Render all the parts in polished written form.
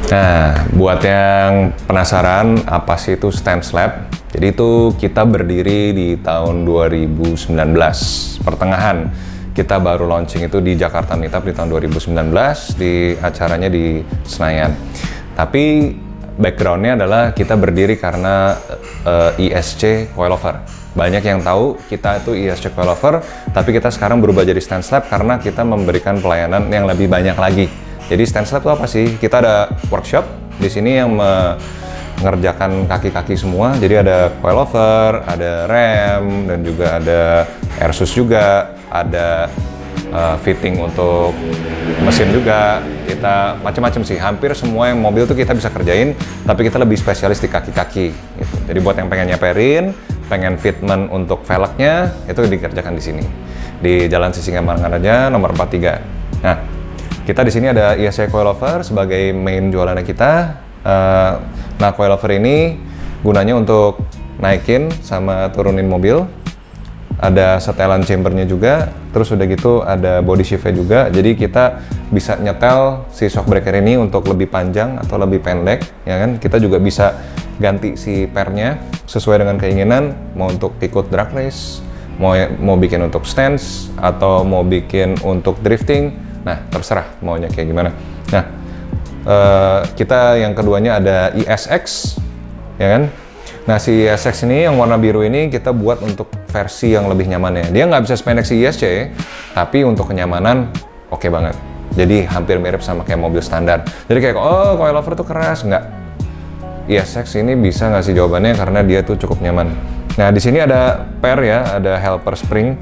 Nah, buat yang penasaran apa sih itu StandSlab? Jadi itu kita berdiri di tahun 2019, pertengahan. Kita baru launching itu di Jakarta Meetup di tahun 2019, di acaranya di Senayan. Tapi backgroundnya adalah kita berdiri karena ISC Coilover. Banyak yang tahu kita itu ISC Coilover, tapi kita sekarang berubah jadi StandSlab karena kita memberikan pelayanan yang lebih banyak lagi. Jadi StandSlab itu apa sih? Kita ada workshop di sini yang mengerjakan kaki-kaki semua. Jadi ada coilover, ada rem, dan juga ada airsus juga, ada fitting untuk mesin juga. Kita macam-macam sih. Hampir semua yang mobil tuh kita bisa kerjain, tapi kita lebih spesialis di kaki-kaki. Gitu. Jadi buat yang pengen nyeperin, pengen fitment untuk velgnya, itu dikerjakan di sini. Di Jalan Sisingamangaraja aja, nomor 43. Nah, kita di sini ada ISC Coilover sebagai main jualannya kita. Nah, coilover ini gunanya untuk naikin sama turunin mobil. Ada setelan chambernya juga. Terus udah gitu ada body shiftnya juga. Jadi kita bisa nyetel si shock breaker ini untuk lebih panjang atau lebih pendek, ya kan? Kita juga bisa ganti si pernya sesuai dengan keinginan. Mau untuk ikut drag race, mau bikin untuk stance, atau mau bikin untuk drifting. Nah, terserah maunya kayak gimana. Nah, kita yang keduanya ada ISX, ya kan? Nah, si ISX ini yang warna biru ini kita buat untuk versi yang lebih nyaman ya. Dia nggak bisa sependek si ISC, tapi untuk kenyamanan oke banget. Jadi hampir mirip sama kayak mobil standar. Jadi kayak, oh coilover tuh keras, nggak. ISX ini bisa ngasih jawabannya karena dia tuh cukup nyaman. Nah, di sini ada per ya, ada helper spring.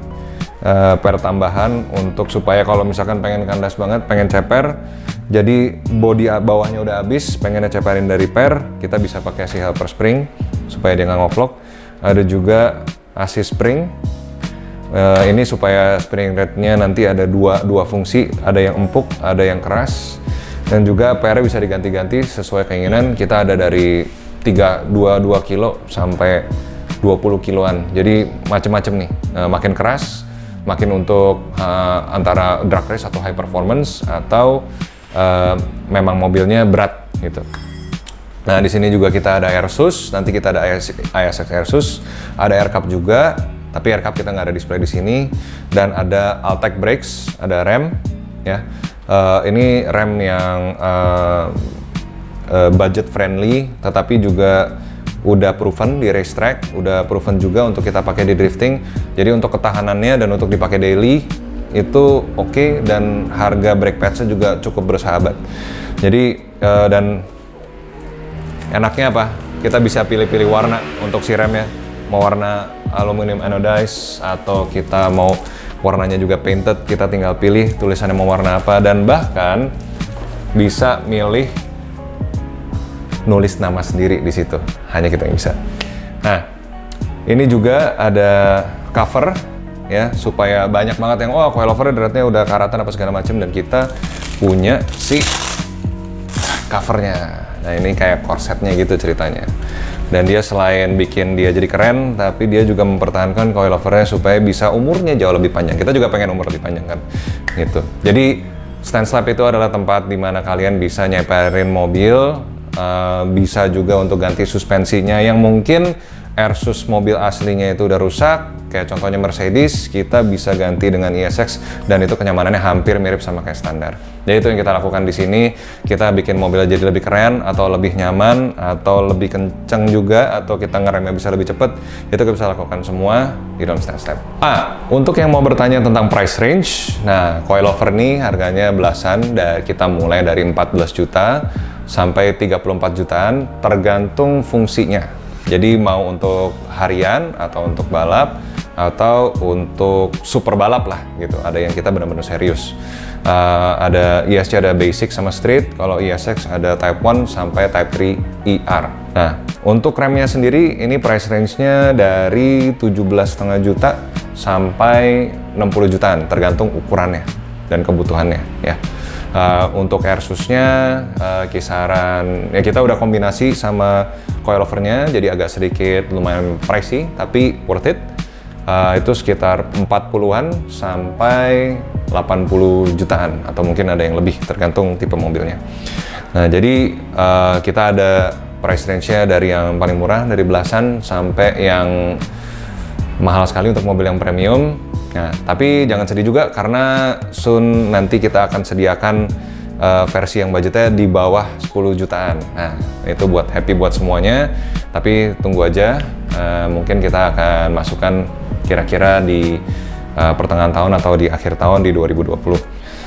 Per tambahan untuk supaya kalau misalkan pengen kandas banget, pengen ceper, jadi bodi bawahnya udah habis, pengennya ceperin dari per, kita bisa pakai si helper spring supaya dia nggak ngoplok. Ada juga assist spring, ini supaya spring rate-nya nanti ada dua fungsi, ada yang empuk, ada yang keras, dan juga per bisa diganti-ganti sesuai keinginan. Kita ada dari 22 kilo sampai 20 kiloan, jadi macem-macem nih, makin keras, makin untuk antara drag race atau high performance, atau memang mobilnya berat gitu. Nah, di sini juga kita ada airsus, nanti kita ada ISX airsus, ada air cup juga, tapi air cup kita nggak ada display di sini, dan ada Altec brakes, ada rem ya. Ini rem yang budget friendly, tetapi juga udah proven di racetrack, udah proven juga untuk kita pakai di drifting. Jadi untuk ketahanannya dan untuk dipakai daily itu oke, dan harga brake pads-nya juga cukup bersahabat. Jadi dan enaknya apa? Kita bisa pilih-pilih warna untuk si remnya. Mau warna aluminium anodized atau kita mau warnanya juga painted, kita tinggal pilih tulisannya mau warna apa, dan bahkan bisa milih nulis nama sendiri di situ, hanya kita yang bisa. Nah, ini juga ada cover ya, supaya banyak banget yang coilover beratnya udah karatan apa segala macam, dan kita punya si covernya. Nah, ini kayak korsetnya gitu ceritanya. Dan dia selain bikin dia jadi keren, tapi dia juga mempertahankan coilovernya supaya bisa umurnya jauh lebih panjang. Kita juga pengen umur lebih panjang kan, gitu. Jadi StandSlab itu adalah tempat dimana kalian bisa nyeperin mobil. Bisa juga untuk ganti suspensinya yang mungkin airsus mobil aslinya itu udah rusak, kayak contohnya Mercedes, kita bisa ganti dengan ISX, dan itu kenyamanannya hampir mirip sama kayak standar. Jadi itu yang kita lakukan di sini. Kita bikin mobilnya jadi lebih keren, atau lebih nyaman, atau lebih kenceng juga, atau kita ngeremnya bisa lebih cepet. Itu kita bisa lakukan semua di dalam StandSlab. Untuk yang mau bertanya tentang price range, nah coilover nih harganya belasan, kita mulai dari 14 juta sampai 34 jutaan, tergantung fungsinya. Jadi mau untuk harian, atau untuk balap, atau untuk super balap lah gitu. Ada yang kita benar-benar serius. Ada ISC, ada basic sama street. Kalau ISX ada Type 1 sampai Type 3 ER. Nah, untuk remnya sendiri ini price range-nya dari 17,5 juta sampai 60 jutaan, tergantung ukurannya dan kebutuhannya ya. Untuk airsusnya kisaran, ya kita udah kombinasi sama coilovernya, jadi agak sedikit lumayan pricey, tapi worth it. Itu sekitar 40-an sampai 80 jutaan, atau mungkin ada yang lebih, tergantung tipe mobilnya. Nah, jadi kita ada price range-nya dari yang paling murah, dari belasan, sampai yang mahal sekali untuk mobil yang premium. Nah, tapi jangan sedih juga karena soon nanti kita akan sediakan versi yang budgetnya di bawah 10 jutaan. Nah, itu buat happy buat semuanya. Tapi tunggu aja, mungkin kita akan masukkan kira-kira di pertengahan tahun atau di akhir tahun di 2020.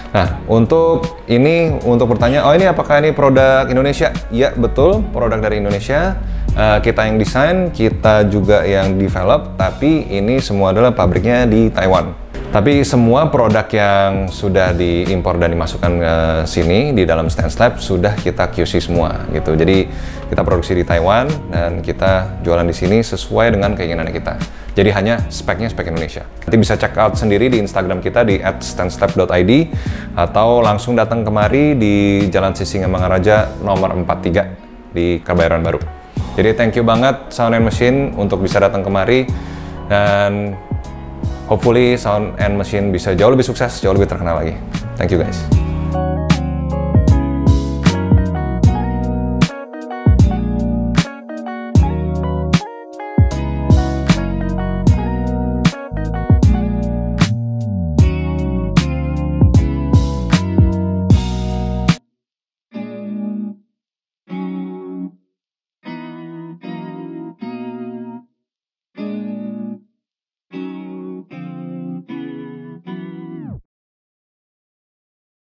Nah, untuk bertanya, oh ini apakah ini produk Indonesia? Ya, betul, produk dari Indonesia. Kita yang desain, kita juga yang develop, tapi ini semua adalah pabriknya di Taiwan. Tapi semua produk yang sudah diimpor dan dimasukkan ke sini di dalam StanceLab sudah kita QC semua gitu. Jadi kita produksi di Taiwan dan kita jualan di sini sesuai dengan keinginan kita. Jadi hanya speknya spek Indonesia. Nanti bisa check out sendiri di Instagram kita di @stancelab.id atau langsung datang kemari di Jalan Sisingamangaraja nomor 43 di Kebayoran Baru. Jadi thank you banget Sound and Machine untuk bisa datang kemari, dan hopefully Sound and Machine bisa jauh lebih sukses, jauh lebih terkenal lagi. Thank you guys.